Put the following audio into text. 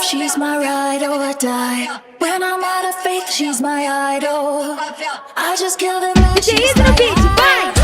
She's my ride or die. When I'm out of faith, she's my idol. I just killed her, man. She's my idol.